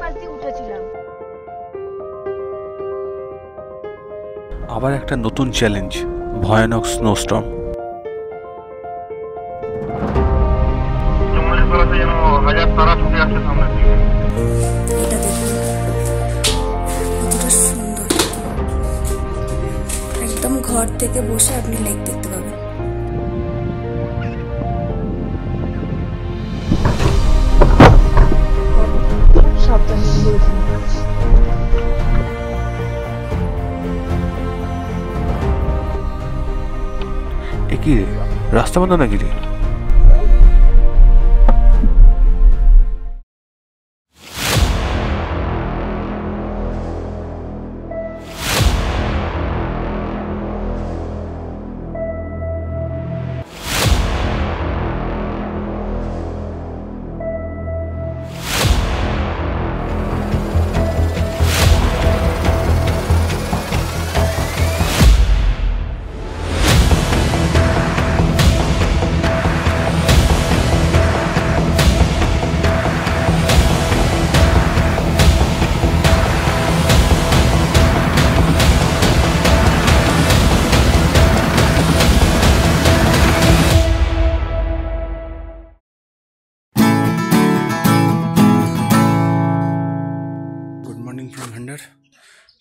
পাশ দিয়ে উঠেছিলাম। আবার একটা নতুন চ্যালেঞ্জ, ভয়ানক স্নোস্টর্ম। হাজার তারা ছুটে আসছে সামনে দিকে। এটা দেখুন কতটা সুন্দর, একদম ঘর থেকে বসে আপনি লেক দেখতে পাবেন। সাবধানে ঘুরে কি রে, রাস্তা বন্ধ নাকি রে?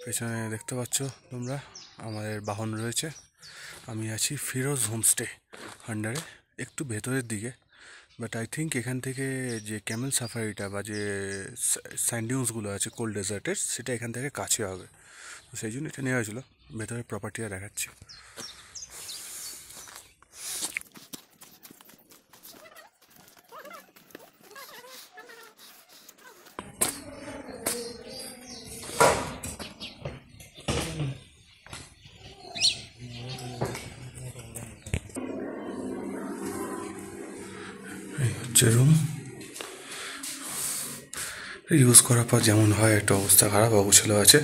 পেছনে দেখতে পাচ্ছ তোমরা আমাদের বাহন রয়েছে। আমি আছি ফিরোজ হোমস্টে হান্ডারে, একটু ভেতরের দিকে। বাট আই থিঙ্ক এখান থেকে যে ক্যামেল সাফারিটা বা যে স্যান্ডিউন্সগুলো আছে কোল্ড ডেজার্টের, সেটা এখান থেকে কাছে হবে, তো সেই জন্য এটা নেওয়া হয়েছিল। ভেতরের প্রপার্টিটা দেখাচ্ছি। রুম ইউজ করার পর যেমন হয়, একটা অবস্থা খারাপ অবস্থা আছে।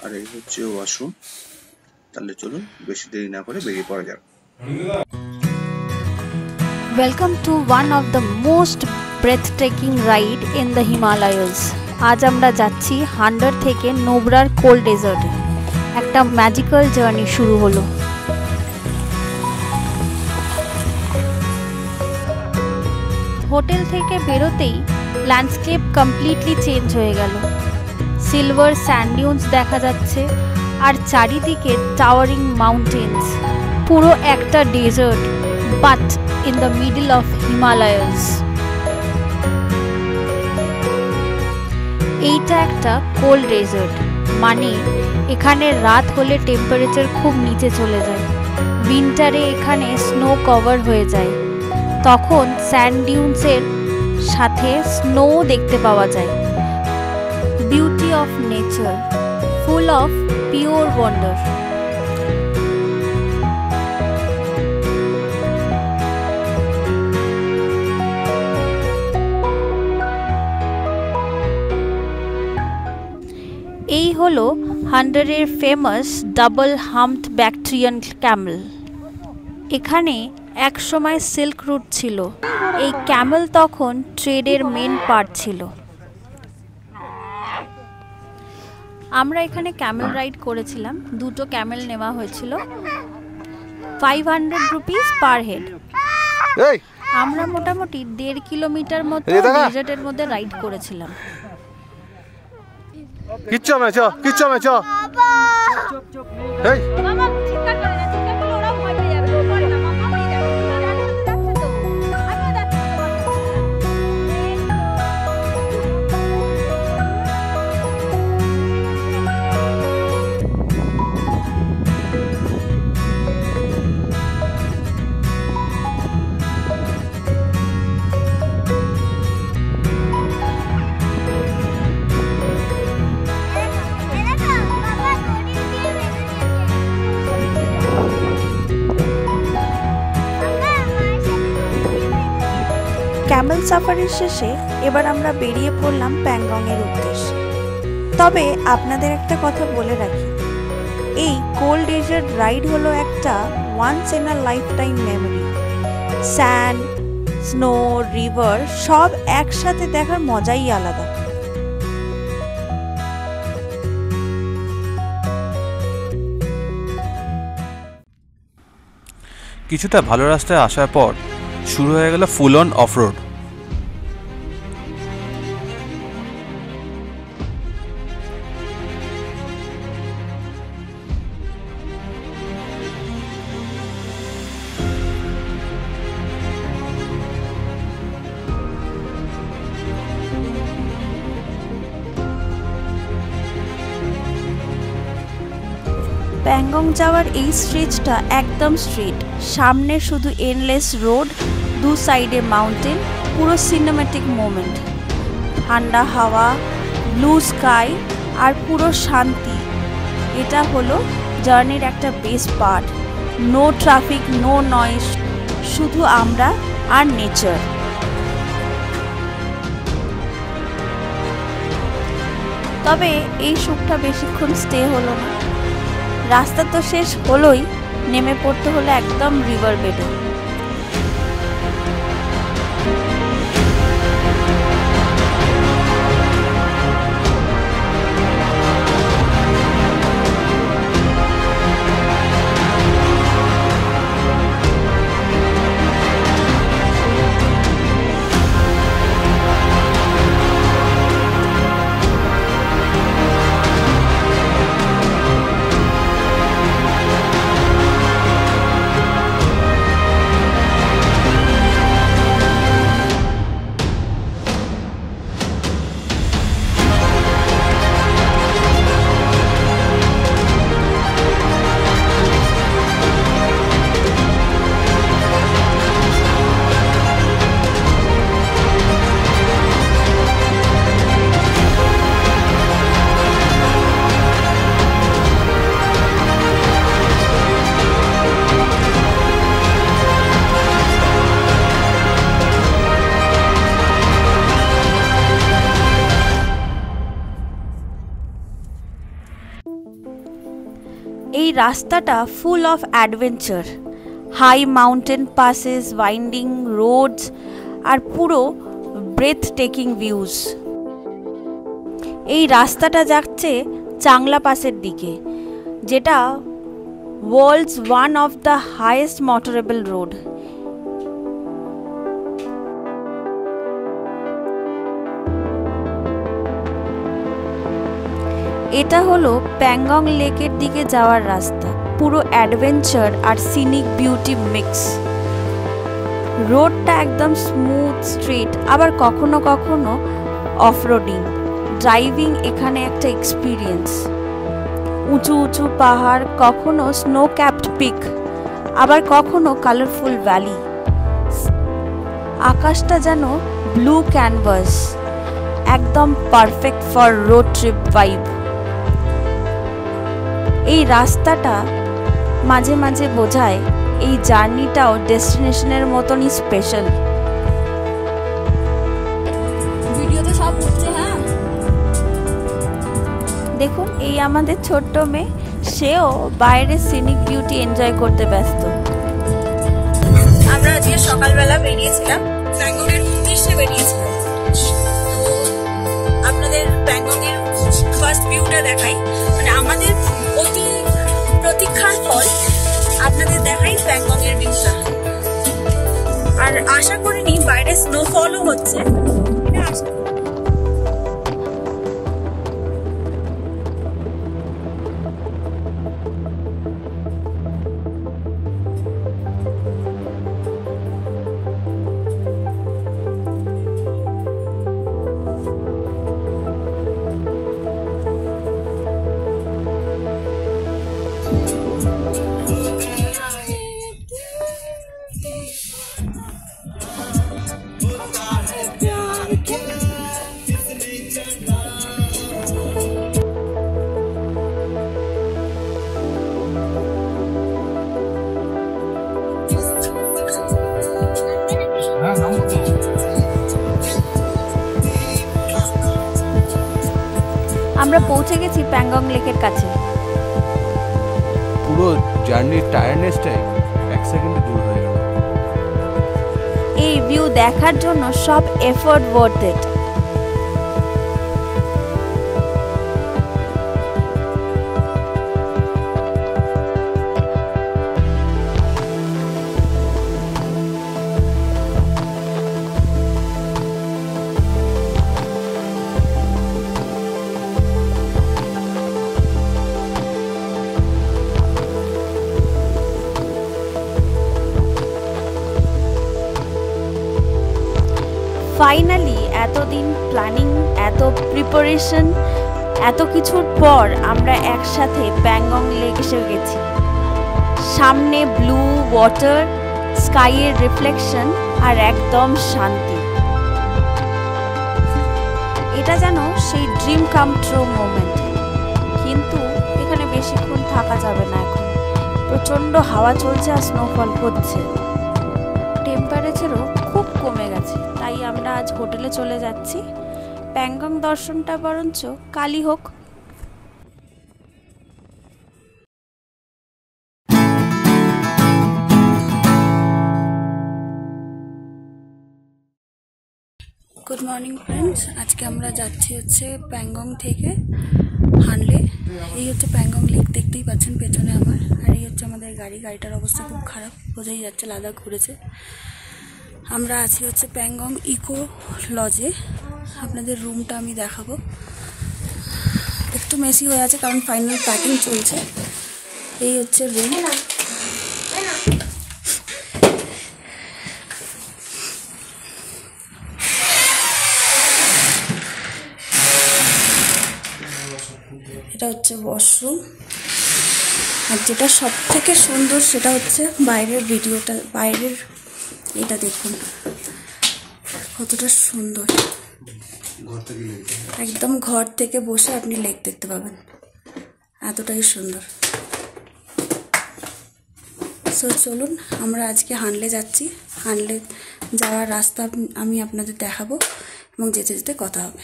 আর এই হচ্ছে ওয়াশরুম। তাহলে চলুন বেশি দেরি না করে বেরিয়ে পড়া যাক। Welcome to one of the most breathtaking ride in the Himalayas. আজ আমরা যাচ্ছি হান্ডার থেকে নোবরার কোল্ড ডেজার্টে। একটা ম্যাজিক্যাল জার্নি শুরু হলো। হোটেল থেকে বেরোতেই ল্যান্ডস্কেপ কমপ্লিটলি চেঞ্জ হয়ে গেল। সিলভার স্যান্ডিউন্স দেখা যাচ্ছে আর চারিদিকে টাওয়ারিং মাউন্টেন্স, পুরো একটা desert but in the middle of Himalayas. এইটা একটা কোল্ড ডেজার্ট, মানে এখানে রাত হলে টেম্পারেচার খুব নিচে চলে যায়। উইন্টারে এখানে স্নো কভার হয়ে যায়, তখন স্যান্ড ডিউন্সের সাথে স্নো দেখতে পাওয়া যায়। Beauty of nature, full of pure wonder. এই হলো হান্ডারের ফেমাস ডাবল হাম্পড ব্যাকট্রিয়ান ক্যামেল। এখানে একসময় সিল্ক রুট ছিল। এই ক্যামেল তখন ট্রেডের মেন পার্ট ছিল। আমরা এখানে ক্যামেল রাইড করেছিলাম, দুটো ক্যামেল নেওয়া হয়েছিল, 500 রুপিস পার হেড। আমরা মোটামুটি 1.5 কিলোমিটার মতো ডেজার্টের মধ্যে রাইড করেছিলাম। কিচ্ছু হবে না, কিচ্ছু হবে না। ক্যামেল সাফারির শেষে এবার আমরা বেরিয়ে পড়লাম প্যাংগংয়ের উদ্দেশ্যে। তবে আপনাদের একটা কথা বলে রাখি, এই কোল্ড ডেজার্ট রাইড হলো একটা once in a life time memory. Sand, snow, river সব একসাথে দেখার মজাই আলাদা। কিছুটা ভালো রাস্তায় আসার পর শুরু হয়ে গেল ফুল অন অফরোড। প্যাংগং যাওয়ার এই স্ট্রেচটা একদম স্ট্রেট, সামনে শুধু এন্ডলেস রোড, দু সাইডে মাউন্টেন, পুরো সিনেম্যাটিক মোমেন্ট। ঠান্ডা হাওয়া, ব্লু স্কাই আর পুরো শান্তি, এটা হলো জার্নির একটা best part. No traffic, no noise, শুধু আমরা আর নেচার। তবে এই সুখটা বেশিক্ষণ স্টে হলো না। রাস্তা তো শেষ হলোই, নেমে পড়তে হলো একদম রিভার বেডে। এই রাস্তাটা full of adventure, high mountain passes, winding roads আর পুরো ব্রেথ টেকিং ভিউজ। এই রাস্তাটা যাচ্ছে চাংলা পাসের দিকে, যেটা world's one of the highest motorable road. এটা হলো প্যাংগং লেকের দিকে যাওয়ার রাস্তা, পুরো অ্যাডভেঞ্চার আর সিনিক বিউটি মিক্স। রোডটা একদম স্মুথ স্ট্রেট, আবার কখনো কখনো অফরোডিং। ড্রাইভিং এখানে একটা এক্সপিরিয়েন্স। উঁচু উঁচু পাহাড়, কখনো স্নো ক্যাপড পিক, আবার কখনো কালারফুল ভ্যালি। আকাশটা যেন ব্লু ক্যানভাস, একদম perfect for road trip vibe. এই রাস্তাটা মাঝে মাঝে বোঝায় এই জার্নিটাও ডেস্টিনেশনের মতনই স্পেশাল। ভিডিওতে সব হচ্ছে। হ্যাঁ, দেখুন এই আমাদের ছোট্ট মেয়ে, সেও বাইরের সিনিক বিউটি এনজয় করতে ব্যস্ত। আমরা আজকে সকালবেলা বেরিয়েছিলাম, প্যাংগংয়ের উদ্দেশ্যে বেরিয়েছিলাম। আপনাদের প্যাংগংয়ের ফার্স্ট ভিউটা দেখাই, মানে আমাদের অতি প্রতীক্ষার ফল আপনাদের দেখাই প্যাংগংয়ের ভিউটা। আর আশা করিনি বাইরে স্নোফলও হচ্ছে, এটা আশা করি। আমরা পৌঁছে গেছি প্যাংগং লেকের কাছে। পুরো জার্নির টায়ার্ডনেসটাই এক সেকেন্ডে দূর হয়ে গেল। এই ভিউ দেখার জন্য সব এফোর্ট ওয়ার্থ ইট। ফাইনালি এতদিন প্ল্যানিং, এত প্রিপারেশন, এত কিছুর পর আমরা একসাথে প্যাংগং লেক এসে গেছি। সামনে ব্লু ওয়াটার, স্কাইয়ের রিফ্লেকশন আর একদম শান্তি। এটা যেন সেই ড্রিম কাম ট্রু মোমেন্ট। কিন্তু এখানে বেশিক্ষণ থাকা যাবে না, এখন প্রচণ্ড হাওয়া চলছে আর স্নোফল হচ্ছে। টেম্পারেচারও খুব কমে গেছে, তাই আমরা আজ হোটেলে চলে যাচ্ছি। প্যাংগং দর্শনটা বরঞ্চ কালই হোক। গুড মর্নিং ফ্রেন্ডস, আজকে আমরা যাচ্ছি হচ্ছে প্যাংগং থেকে হানলে। এই হচ্ছে প্যাংগং লেক, দেখতেই পাচ্ছেন পেছনে আমার। আর এই হচ্ছে আমাদের গাড়িটার অবস্থা খুব খারাপ, বোঝাই যাচ্ছে লাদাখ ঘুরেছে। আমরা আছি হচ্ছে প্যাংগং ইকো লজে। আপনাদের রুমটা আমি দেখাবো। একটু মেসি হয়ে আছে কারণ ফাইনাল প্যাকিং চলছে। এই হচ্ছে রুম। এটা হচ্ছে ওয়াশরুম। আর যেটা সব থেকে সুন্দর সেটা হচ্ছে বাইরের ভিডিওটা, বাইরের এটা দেখুন কতটা সুন্দর। একদম ঘর থেকে বসে আপনি লেক দেখতে পাবেন, এতটাই সুন্দর। সো চলুন, আমরা আজকে হানলে যাচ্ছি। হানলে যাওয়ার রাস্তা আমি আপনাদের দেখাবো এবং যেতে যেতে কথা হবে।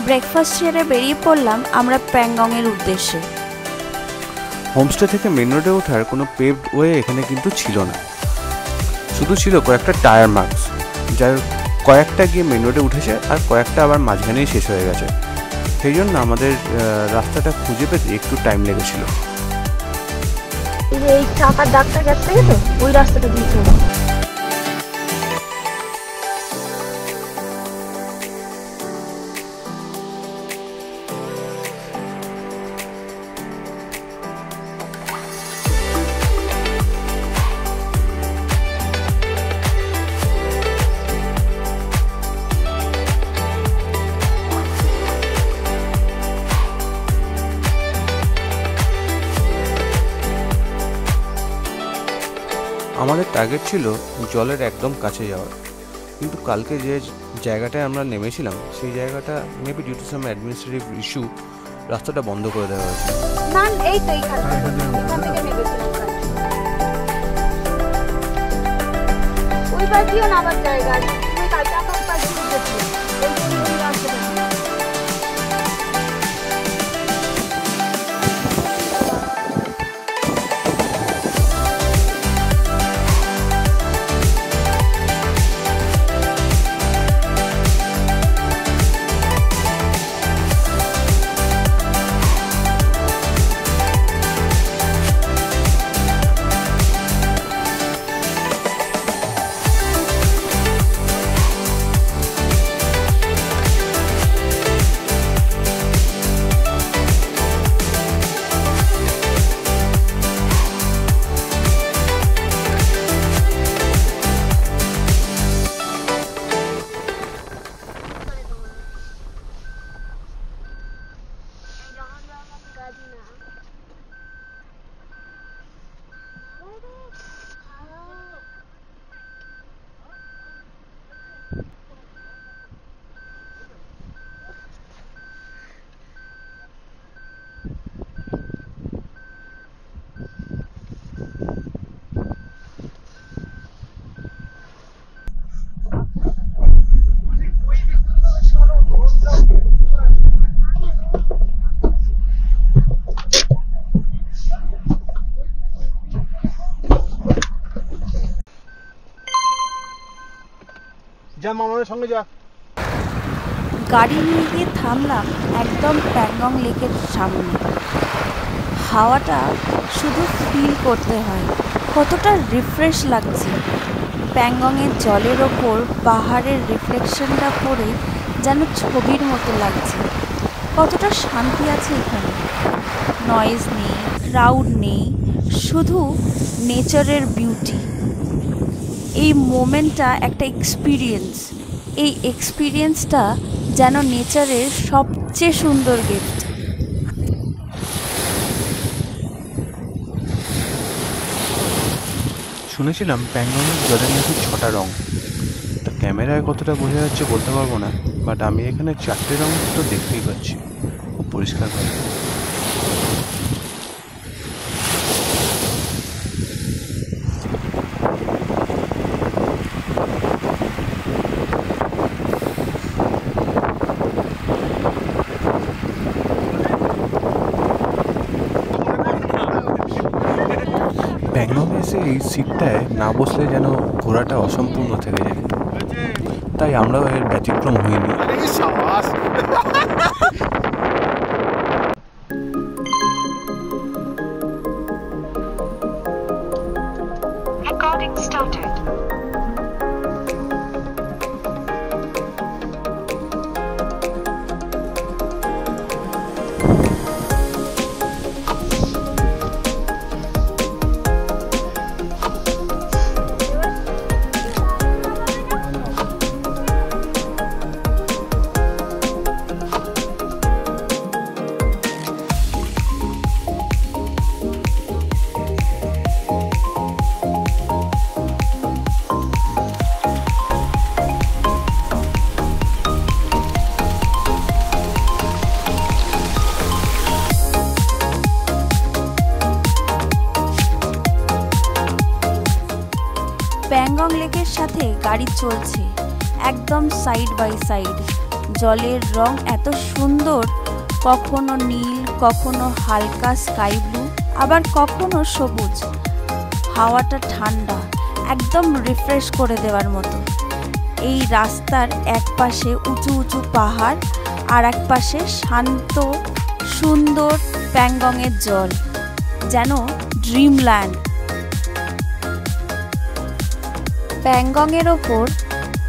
ব্রেকফাস্ট সেরে বেরিয়ে পড়লাম আমরা প্যাংগংয়ের উদ্দেশ্যে। হোমস্টে থেকে মেন রোডে ওঠার কোনো পেভড ওয়ে এখানে কিন্তু ছিল না, শুধু ছিল কয়েকটা টায়ার মার্কস, যার কয়েকটা গিয়ে মেন রোডে উঠেছে আর কয়েকটা আবার মাঝখানেই শেষ হয়ে গেছে। সেই জন্য আমাদের রাস্তাটা খুঁজে পেতে একটু টাইম লেগেছিল। এই চাকার ডাক্তার গেছে তো ওই রাস্তাটা দিয়েছে। আমাদের টার্গেট ছিল জলের একদম কাছে যাওয়ার, কিন্তু কালকে যে জায়গাটায় আমরা নেমেছিলাম সেই জায়গাটা maybe due to some administrative issue রাস্তাটা বন্ধ করে দেওয়া হয়েছে। না এই তো এখান থেকে নেমেছিলাম। ওই পাশিও নামার জায়গা আছে, তুমি কালকে আমার পাশে উঠেছিলে এই রাস্তাটা। যা মামার সঙ্গে যা। গাড়ি নিয়ে গিয়ে থামলাম একদম প্যাংগং লেকের সামনে। হাওয়াটা শুধু ফিল করতে হয়, কতটা রিফ্রেশ লাগছে। প্যাংগংয়ের জলের ওপর পাহাড়ের রিফ্লেকশনটা পড়ে যেন ছবির মতো লাগছে। কতটা শান্তি আছে এখানে, নয়েজ নেই, ক্রাউড নেই, শুধু নেচারের বিউটি। এই মোমেন্টটা একটা এক্সপিরিয়েন্স, এই এক্সপিরিয়েন্সটা যেন নেচারের সবচেয়ে সুন্দর গিফট। শুনেছিলাম প্যাংগংয়ের জলের নাকি 6টা রং। তা ক্যামেরায় কতটা বোঝা যাচ্ছে বলতে পারবো না, বাট আমি এখানে 4টে রং তো দেখতেই পাচ্ছি খুব পরিষ্কারভাবে। প্যাংগংয়ে এসে এই সিটটায় না বসলে যেন ঘোরাটা অসম্পূর্ণ থেকে যায়, তাই আমরাও এর ব্যতিক্রম হইনি। প্যাংগং লেকের সাথে গাড়ি চলছে একদম সাইড বাই সাইড। জলের রং এত সুন্দর, কখনো নীল, কখনো হালকা স্কাই ব্লু, আবার কখনো সবুজ। হাওয়াটা ঠান্ডা, একদম রিফ্রেশ করে দেওয়ার মতো। এই রাস্তার এক পাশে উঁচু উঁচু পাহাড়, আর এক পাশে শান্ত সুন্দর প্যাংগংয়ের জল, যেন ড্রিমল্যান্ড। প্যাংগংয়ের ওপর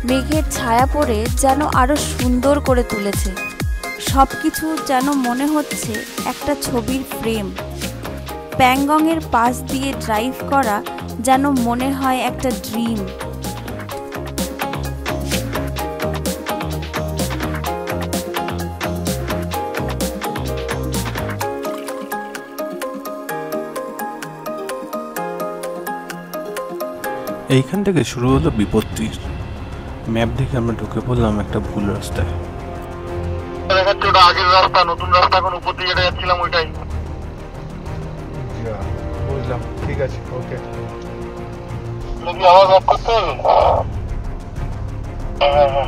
মেঘের ছায়া পড়ে যেন আরো সুন্দর করে তুলেছে সব কিছু, যেন মনে হচ্ছে একটা ছবির ফ্রেম। প্যাংগংয়ের পাশ দিয়ে ড্রাইভ করা যেন মনে হয় একটা ড্রিম। এইখান থেকে শুরু হলো বিপত্তি। ম্যাপ দেখে আমরা ঢুকে পড়লাম একটা ভুল রাস্তায়। দেখাচ্ছে ওটা আগের রাস্তা, নতুন রাস্তা এখন উপর দিকে যাচ্ছিলাম ওইটাই। বুঝলাম, ঠিক আছে, ওকে। আওয়াজ অফ করতে হবে। হ্যাঁ।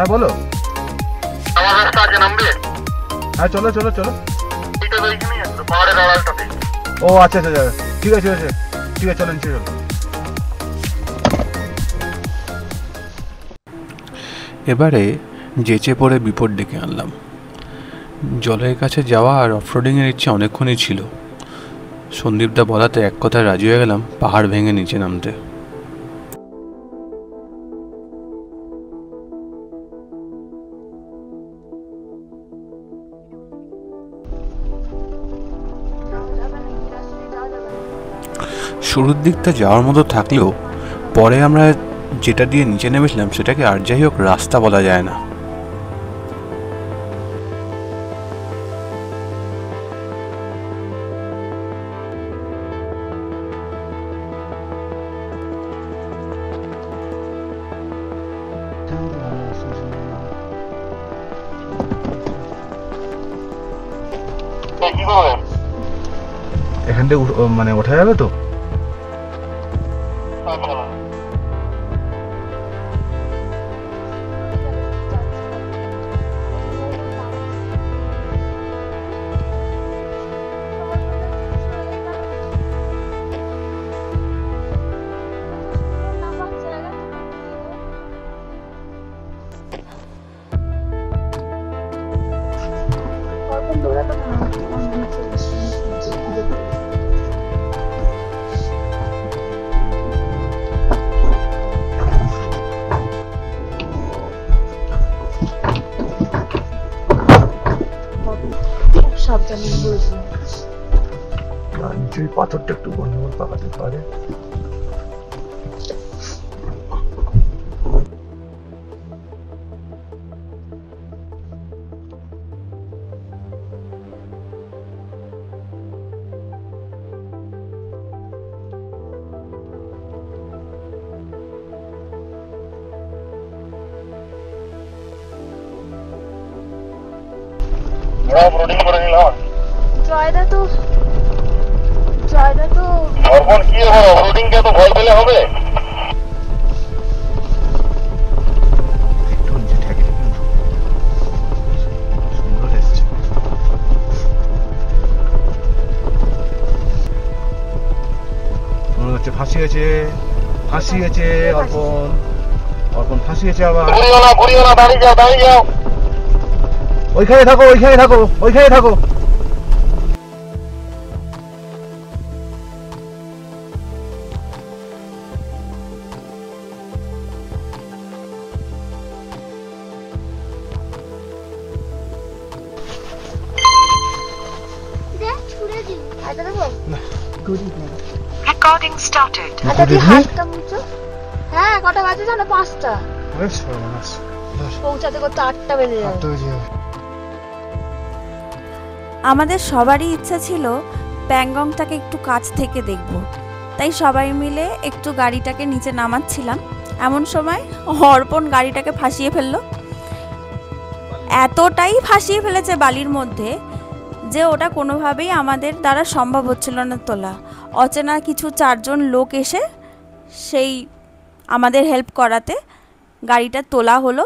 হ্যাঁ বলো। আমার রাস্তা আছে, নামবে? হ্যাঁ চলো চলো চলো। এটা তো এইখানেই আছে, পাহাড়ের আড়ালটাতে। ও আচ্ছা আচ্ছা ঠিক আছে ঠিক আছে ঠিক আছে, চলো নিচে চলো। এবারে যেচে পড়ে বিপদ ডেকে আনলাম। জলের কাছে যাওয়া আর অফরোডিংয়ের ইচ্ছে অনেকক্ষণই ছিল। সন্দীপদা বলাতে এক কথায় রাজি হয়ে গেলাম পাহাড় ভেঙে নিচে নামতে। শুরুর দিকটা যাওয়ার মতো থাকলেও পরে আমরা যেটা দিয়ে নিচে নেমেছিলাম সেটাকে আর যাই হোক রাস্তা বলা যায় না। কি করবে? এখান থেকে মানে ওঠা যাবে তো? আচ্ছা। নিচেই পাথরটা একটু গন্ডগোল পাকাতে পারে। অফরোডিং করে নিলাম। জয়দা তো অর্পণ কি হবে? অফরোডিং কে তো ভয় পেলে হবে? একটু নিচে ঠেকে সুন্দর এসছে। মনে হচ্ছে ফাঁসিয়েছে ফাঁসিয়েছে অর্পণ, অর্পণ ফাঁসিয়েছে আবার। ঘুরিও না, দাঁড়িয়ে যাও দাঁড়িয়ে যাও। ওইখানে থাকো ওইখানে থাকো ওইখানে থাকো। Recording started. আচ্ছা তুই হাতটা মুছো। হ্যাঁ কটা বাজে জানো? 5টা। পৌঁছাতে করতে 8টা বেজে যাবে। আমাদের সবারই ইচ্ছা ছিল প্যাংগংটাকে একটু কাছ থেকে দেখব, তাই সবাই মিলে একটু গাড়িটাকে নিচে নামাচ্ছিলাম। এমন সময় অর্পণ গাড়িটাকে ফাঁসিয়ে ফেললো। এতটাই ফাঁসিয়ে ফেলেছে বালির মধ্যে যে ওটা কোনোভাবেই আমাদের দ্বারা সম্ভব হচ্ছিল না তোলা। অচেনা কিছু 4 জন লোক এসে সেই আমাদের হেল্প করাতে গাড়িটা তোলা হলো।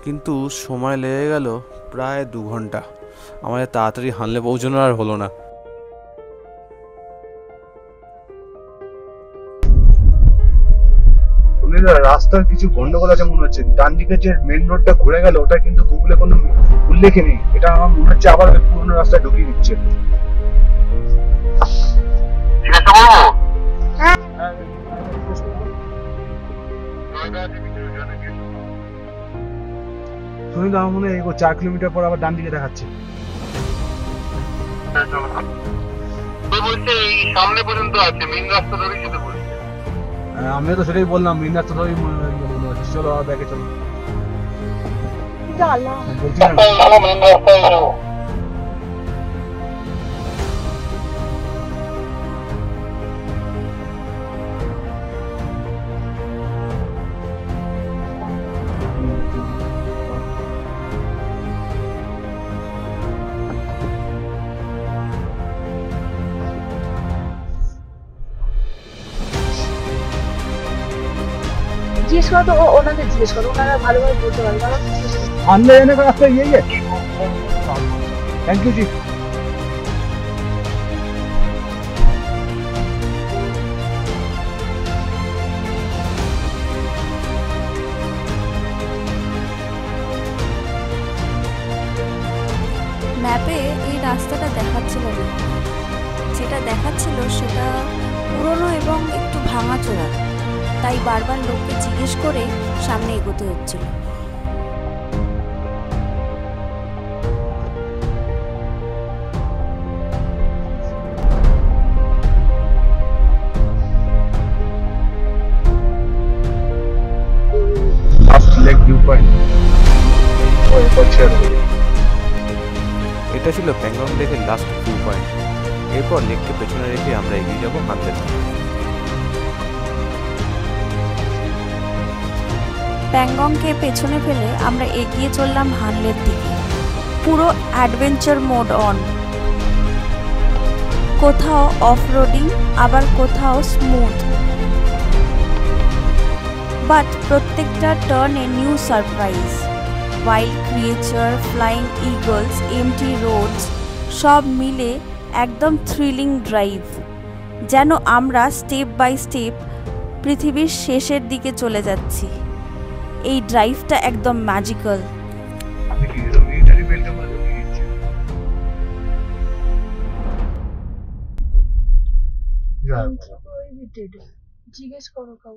কিন্তু সময় লেগে গেল প্রায় 2 ঘন্টা। আমাদের তাড়াতাড়ি হানলে পৌঁছানো আর হলো না। রাস্তার কিছু গন্ডগোল আছে মনে হচ্ছে। ডান দিকে যে মেন রোডটা ঘুরে গেল ওটা কিন্তু গুগলে কোনো উল্লেখ নেই। এটা আমার মনে হচ্ছে আবার পুরনো রাস্তায় ঢুকিয়ে দিচ্ছে। শুনি তো আমার মনে হয় 4 কিলোমিটার পর আবার ডান দিকে দেখাচ্ছে। সামনে পর্যন্ত আছে, মেন রাস্তা ধরে যেতে বলছে। আমিও তো সেটাই বললাম, মেন রাস্তা ধরেই মনে হচ্ছে। চলো আর ব্যাকে চলো। বলছি না মেন রাস্তায় যাবো। জিজ্ঞেস করো তো, ওনাদের জিজ্ঞেস করো, ওনারা ভালোভাবে বলতে পারবে। কারণ अंदर जाने का रास्ता यही है। थैंक यू जी। ম্যাপে এই রাস্তাটা দেখাচ্ছিল না, যেটা দেখাচ্ছিল সেটা পুরনো এবং একটু ভাঙাচোরা, তাই বারবার লোককে জিজ্ঞেস করে সামনে এগোতে হচ্ছিল। लेक व्यू पॉइंट এটা ছিল প্যাংগং লেকের লাস্ট ভিউ পয়েন্ট। এরপর লেককে পেছনে রেখে আমরা এগিয়ে যাব হানলের দিকে। প্যাংগংকে পেছনে ফেলে আমরা এগিয়ে চললাম হানলের দিকে। পুরো অ্যাডভেঞ্চার মোড অন, কোথাও অফ রোডিং, আবার কোথাও স্মুথ, বাট প্রত্যেকটা টার্নে new surprise. Wild creature, flying eagles, empty roads, সব মিলে একদম থ্রিলিং ড্রাইভ, যেন আমরা স্টেপ বাই স্টেপ পৃথিবীর শেষের দিকে চলে যাচ্ছি। এই ড্রাইভটা একদম ম্যাজিক্যাল। জিজ্ঞেস করো কাউ,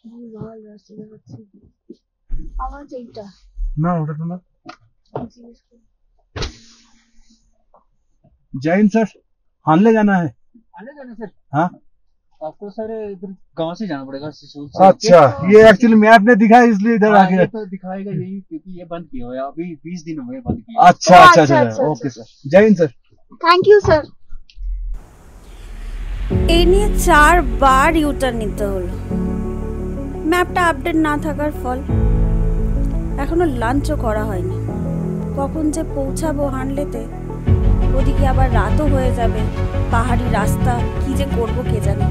ভুল ভাল রাস্তা দেখাচ্ছি আমার এইটা ना उधर तो ना। জিজ্ঞেস করো। जय हिंद सर, हानले जाना है। आने जाना सर? हाँ आपको सर इधर गांव से जाना पड़ेगा सिसोद से। अच्छा, ये एक्चुअली मैप ने दिखाया इसलिए इधर आ हाँ, गया। ये तो दिखाएगा यही, क्योंकि ये बंद किया हुआ है अभी 20 दिन हुए बंद किया। अच्छा ओ, अच्छा अच्छा, अच्छा अच्छा, ओके सर, जय हिंद सर। Thank you sir. এই নিয়ে 4 বার ইউটার্ন নিতে হলো, ম্যাপটা আপডেট না থাকার ফল। এখনো লাঞ্চও করা হয়নি, কখন যে পৌঁছাবো হানলেতে, ওদিকে আবার রাতও হয়ে যাবে। পাহাড়ি রাস্তা, কি যে করব কে জানে।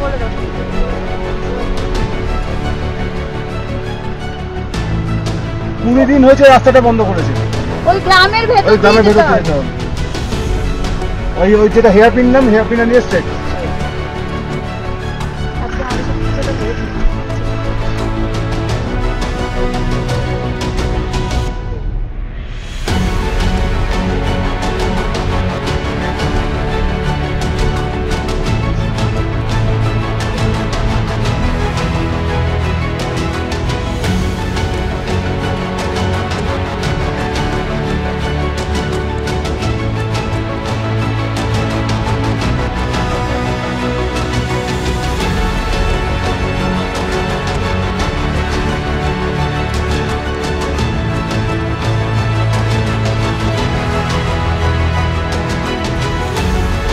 বলে দাও। पूरे दिन হয়েছে রাস্তাটা বন্ধ করেছে। ওই গ্রামের ভেতর ওই গ্রামের দিয়ে ভেতর যেতে যেতে হবে। হবে। ওই যেটা হেয়ারপিন নাম, হেয়ারপিন নিয়ে স্ট্রেট। আজকে আমাদের সাথে যেটা হয়েছে।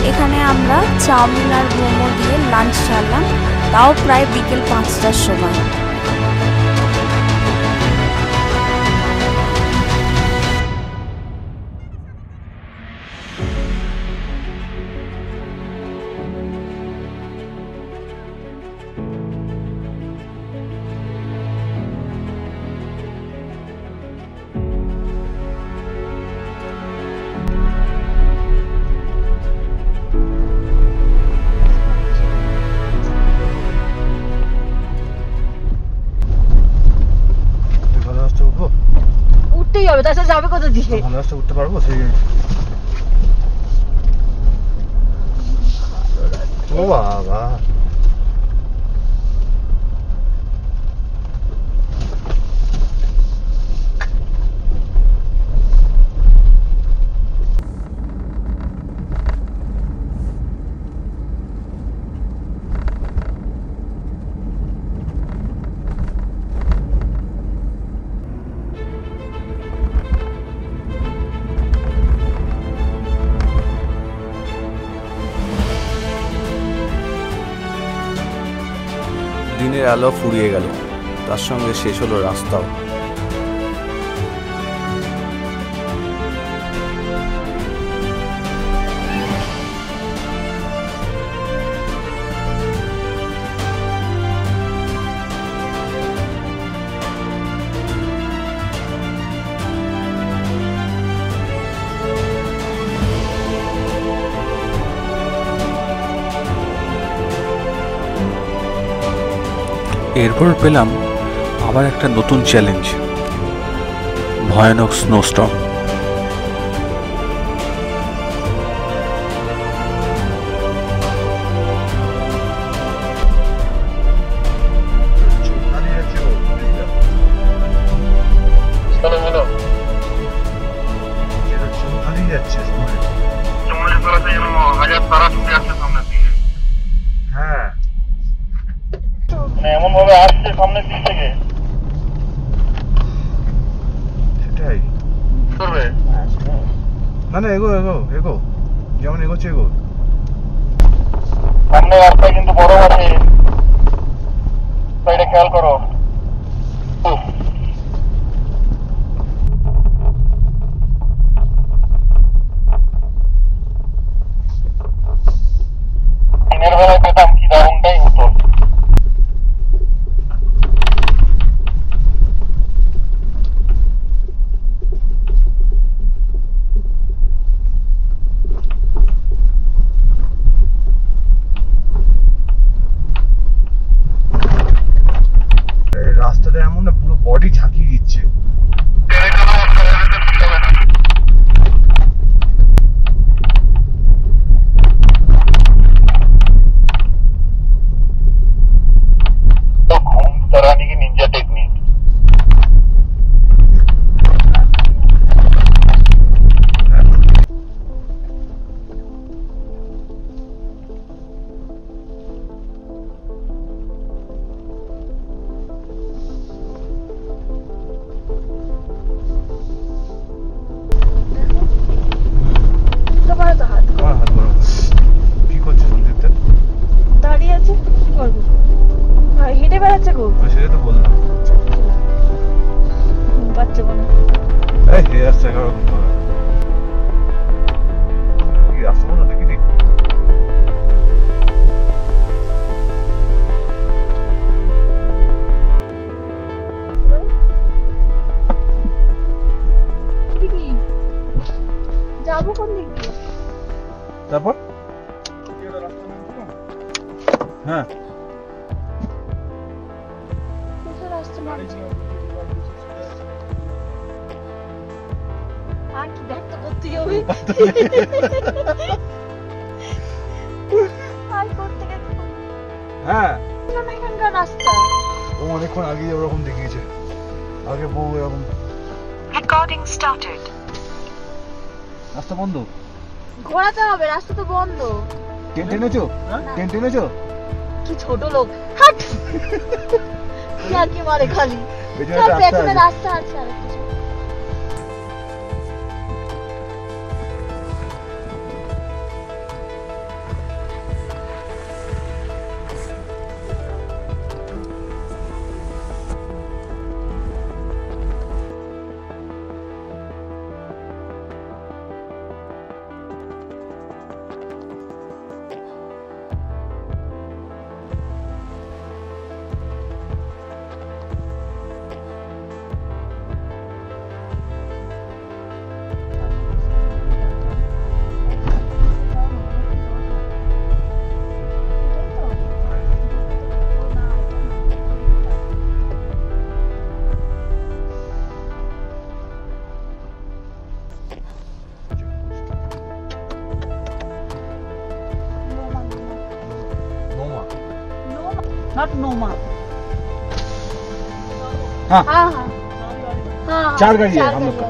এখানে আমরা চাউমিন আর মোমো দিয়ে লাঞ্চ সারলাম, তাও প্রায় বিকেল 5টার সময়। ভালো রাস্তা উঠবো, উঠতেই হবে, তাছাড়া যাবে কোথা দিয়ে? ভালো রাস্তা উঠতে পারবো সেই। ও বাবা, দিনের আলো ফুরিয়ে গেল, তার সঙ্গে শেষ হলো রাস্তাও। এরপর পেলাম আবার একটা নতুন চ্যালেঞ্জ, ভয়ানক স্নোস্টর্ম। এমন ভাবে আসছে সামনের দিক থেকে, সেটাই করবে না না, এগো এগো এগো, যেমন এগোচ্ছে এগো। সামনে রাস্তায় কিন্তু বড় আছে, সাইডে খেয়াল করো। দিনের বেলায় পেতাম কি দারুণটাই হতো। রাস্তাটা এমন না, পুরো বডি ঝাঁকিয়ে দিচ্ছে। घूम तराने की निंजा टेक्निक। তোমার তো হাত আমার হাত বড়। কি করছে সন্দীপটা? দাঁড়িয়ে আছে, কি করবো? ভাই হেঁটে বেড়াচ্ছে গো। সেটা তো বললাম। বাচ্চা মনে এই হে রাস্তা এরকম করে। কি রাস্তা মনে দেখিনি? যাবো কোন দিক দিয়ে? তারপর হ্যাঁ কোথায় রাস্তা নামছে? আর কি দেখতে করতে হবে? আর করতে গেছে হ্যাঁ, না এখানকার রাস্তা। ও অনেকক্ষণ আগে ওরকম দেখিয়েছে। আগে বউ এরকম। Recording started. রাস্তা বন্ধ। ঘোরাতে হবে, রাস্তা তো বন্ধ। ট্রেন টেনেছো? ট্রেন টেনেছো? কি ছোট লোক, হাট কি মারে খালি। পেছনে রাস্তা আছে আর কিছু। Not Noma. हाँ हाँ हाँ हाँ, चार गाड़ी है हम लोग का।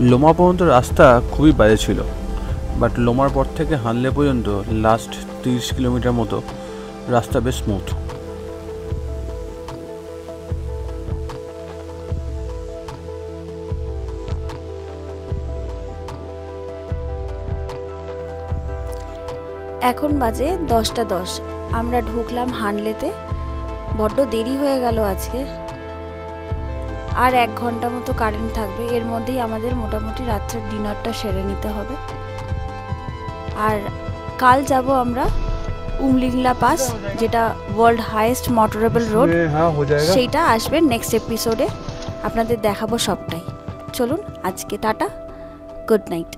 লোমা পর্যন্ত রাস্তা খুবই বাজে ছিল, বাট লোমার পর থেকে হানলে পর্যন্ত লাস্ট 30 কিলোমিটার মতো রাস্তা বেশ স্মুথ। এখন বাজে 10:10। আমরা ঢুকলাম হানলেতে। বড্ড দেরি হয়ে গেল আজকে। আর 1 ঘন্টা মতো কারেন্ট থাকবে, এর মধ্যেই আমাদের মোটামুটি রাত্রের ডিনারটা সেরে নিতে হবে। আর কাল যাব আমরা উমলিংলা পাস, যেটা ওয়ার্ল্ড হাইয়েস্ট মোটরেবল রোড। हाँ हो जाएगा। সেইটা আসবে নেক্সট এপিসোডে, আপনাদের দেখাবো সবটাই। চলুন আজকে টাটা, গুড নাইট।